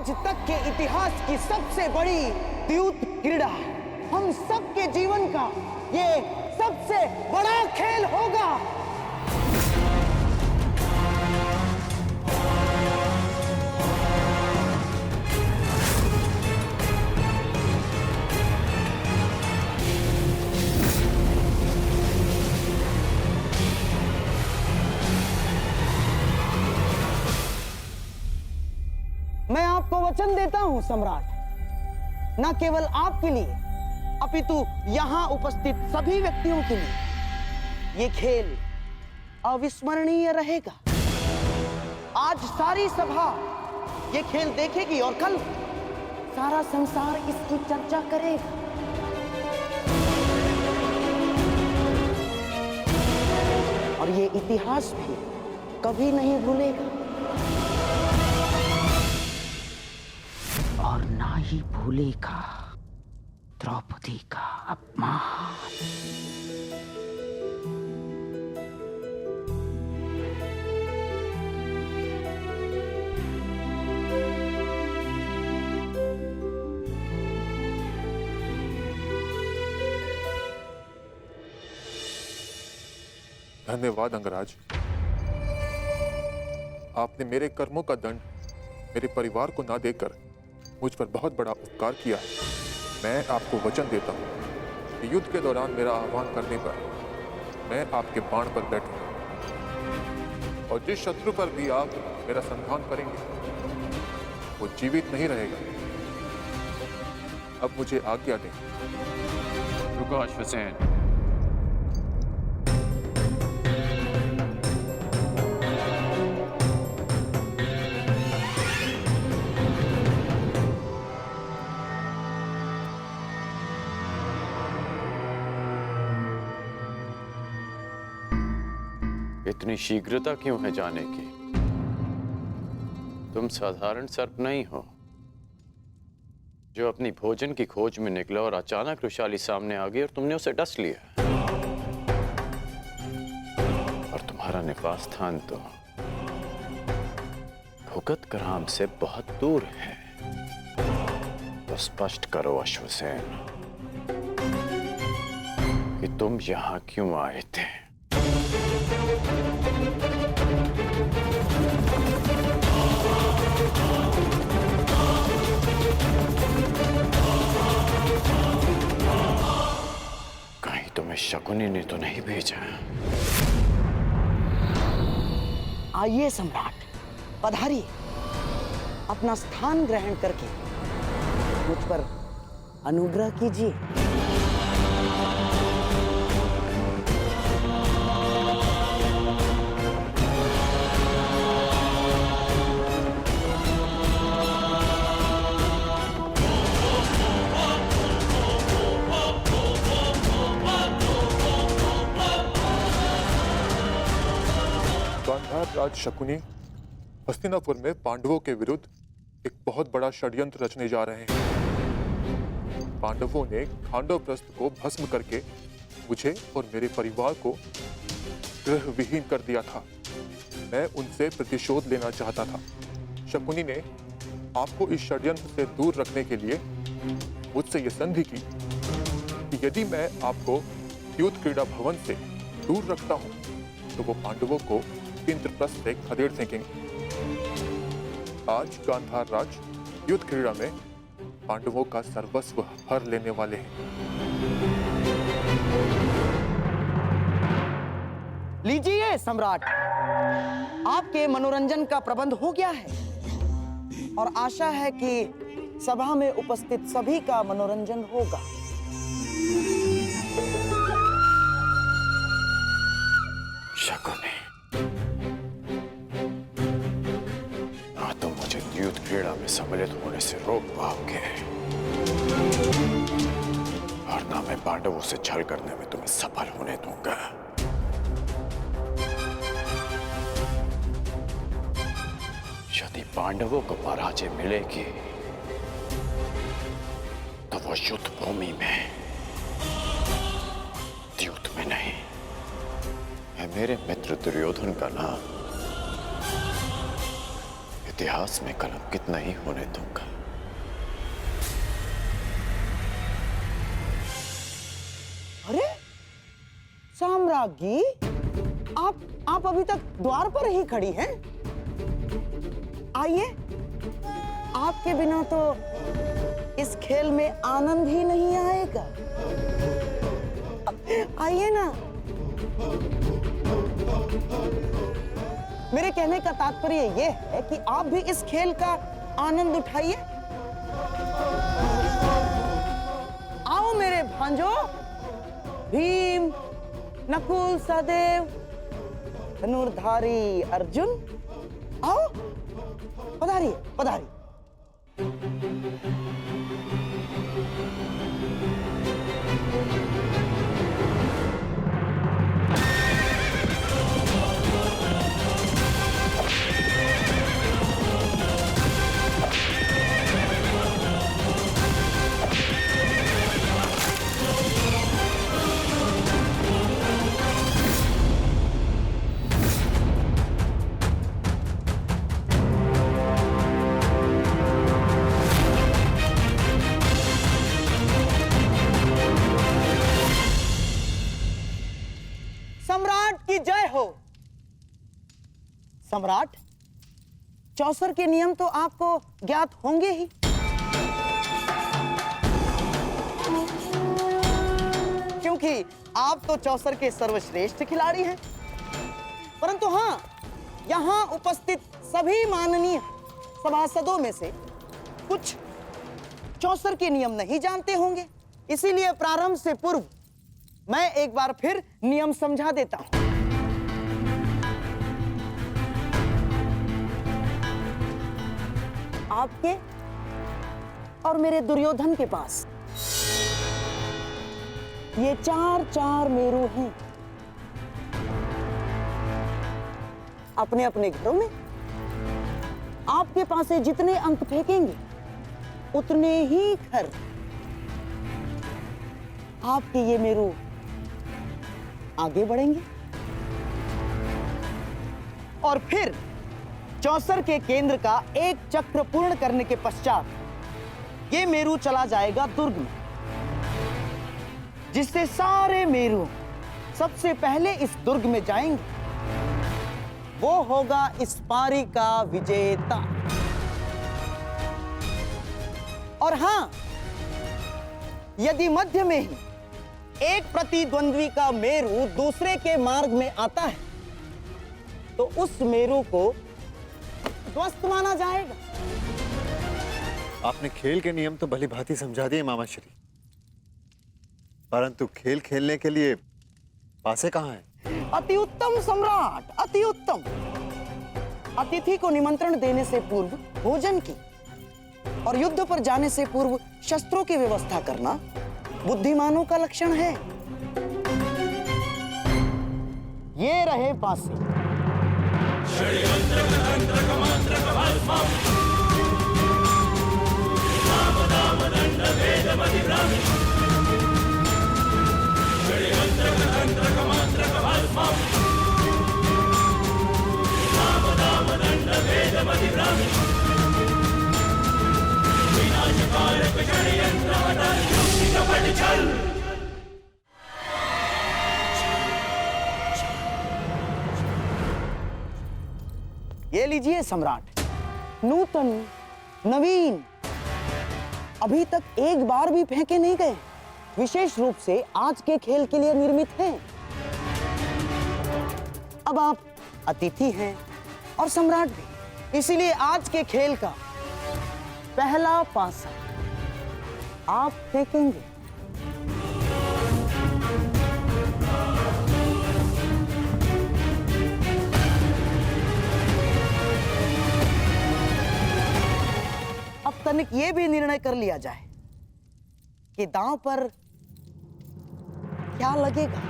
आज तक के इतिहास की सबसे बड़ी द्यूत क्रीड़ा, हम सबके जीवन का ये सबसे बड़ा खेल होगा। मैं आपको वचन देता हूं सम्राट, न केवल आपके लिए अपितु यहां उपस्थित सभी व्यक्तियों के लिए ये खेल अविस्मरणीय रहेगा। आज सारी सभा ये खेल देखेगी और कल सारा संसार इसकी चर्चा करेगा। और ये इतिहास भी कभी नहीं भूलेगा और ना ही भूलेगा द्रौपदी का अपमान। धन्यवाद अंगराज, आपने मेरे कर्मों का दंड मेरे परिवार को ना देकर मुझ पर बहुत बड़ा उपकार किया है। मैं आपको वचन देता हूँ कि युद्ध के दौरान मेरा आह्वान करने पर मैं आपके बाण पर बैठूंगा और जिस शत्रु पर भी आप मेरा संधान करेंगे वो जीवित नहीं रहेगा। अब मुझे आज्ञा दें। रुको अश्वसेन, इतनी शीघ्रता क्यों है जाने की? तुम साधारण सर्प नहीं हो जो अपनी भोजन की खोज में निकला और अचानक रुशाली सामने आ गई और तुमने उसे डस लिया। और तुम्हारा निवास स्थान तो भुगत ग्राम से बहुत दूर है। तो स्पष्ट करो अश्वसेन कि तुम यहां क्यों आए थे? कहीं तुम्हें शकुनी ने तो नहीं भेजा? आइए सम्राट, पधारिए, अपना स्थान ग्रहण करके मुझ पर अनुग्रह कीजिए। राज शकुनी हस्तिनापुर में पांडवों के विरुद्ध एक बहुत बड़ा षड्यंत्र रचने जा रहे हैं। पांडवों ने खांडवप्रस्थ को भस्म करके मुझे और मेरे परिवार को गृह विहीन कर दिया था। मैं उनसे प्रतिशोध लेना चाहता था। शकुनी ने आपको इस षड्यंत्र से दूर रखने के लिए मुझसे यह संधि की कि यदि मैं आपको युद्ध क्रीड़ा भवन से दूर रखता हूं तो वो पांडवों को इंद्रप्रस्थ से खदेड़ फेंकेंगे। आज गांधार राज युद्ध क्रीड़ा में पांडवों का सर्वस्व हर लेने वाले हैं। लीजिए सम्राट, आपके मनोरंजन का प्रबंध हो गया है और आशा है कि सभा में उपस्थित सभी का मनोरंजन होगा। शकुनी, ना तुम मुझे युद्ध क्रीड़ा में सम्मिलित होने से रोक पाओगे और ना मैं पांडवों से छल करने में तुम्हें सफल होने दूंगा। यदि पांडवों को पराजय मिलेगी तो वो युद्ध भूमि में, द्यूत में नहीं। है मेरे मित्र दुर्योधन का नाम इतिहास में कलंकित नहीं होने दूंगा। अरे साम्राज्ञी, आप अभी तक द्वार पर ही खड़ी हैं? आइए, आपके बिना तो इस खेल में आनंद ही नहीं आएगा। आइए ना। मेरे कहने का तात्पर्य यह है कि आप भी इस खेल का आनंद उठाइए। आओ मेरे भांजो, भीम, नकुल, सहदेव, धनुर्धारी अर्जुन, आओ, पधारिए, पधारिए। सम्राट की जय हो। सम्राट, चौसर के नियम तो आपको ज्ञात होंगे ही। क्योंकि आप तो चौसर के सर्वश्रेष्ठ खिलाड़ी हैं। परंतु हां, यहां उपस्थित सभी माननीय सभासदों में से कुछ चौसर के नियम नहीं जानते होंगे। इसीलिए प्रारंभ से पूर्व मैं एक बार फिर नियम समझा देता हूं। आपके और मेरे दुर्योधन के पास ये चार मेरू हैं। अपने अपने घरों में आपके पास से जितने अंक फेंकेंगे उतने ही घर आपके ये मेरू आगे बढ़ेंगे। और फिर चौसर के केंद्र का एक चक्र पूर्ण करने के पश्चात ये मेरू चला जाएगा दुर्ग में, जिससे सारे मेरू सबसे पहले इस दुर्ग में जाएंगे। वो होगा इस पारी का विजेता। और हां, यदि मध्य में ही एक प्रतिद्वंद्वी का मेरू दूसरे के मार्ग में आता है तो उस मेरू को ध्वस्त माना जाएगा। आपने खेल के नियम तो भली भांति समझा दिए मामा श्री, परंतु खेल खेलने के लिए पासे कहाँ हैं? अति उत्तम सम्राट, अति उत्तम। अतिथि को निमंत्रण देने से पूर्व भोजन की और युद्ध पर जाने से पूर्व शस्त्रों की व्यवस्था करना बुद्धिमानों का लक्षण है। ये रहे पासे। ये लीजिए सम्राट, नूतन, नवीन, अभी तक एक बार भी फेंके नहीं गए, विशेष रूप से आज के खेल के लिए निर्मित हैं। अब आप अतिथि हैं और सम्राट भी, इसीलिए आज के खेल का पहला पासा आप फेंकेंगे। अब तनिक ये भी निर्णय कर लिया जाए कि दांव पर क्या लगेगा।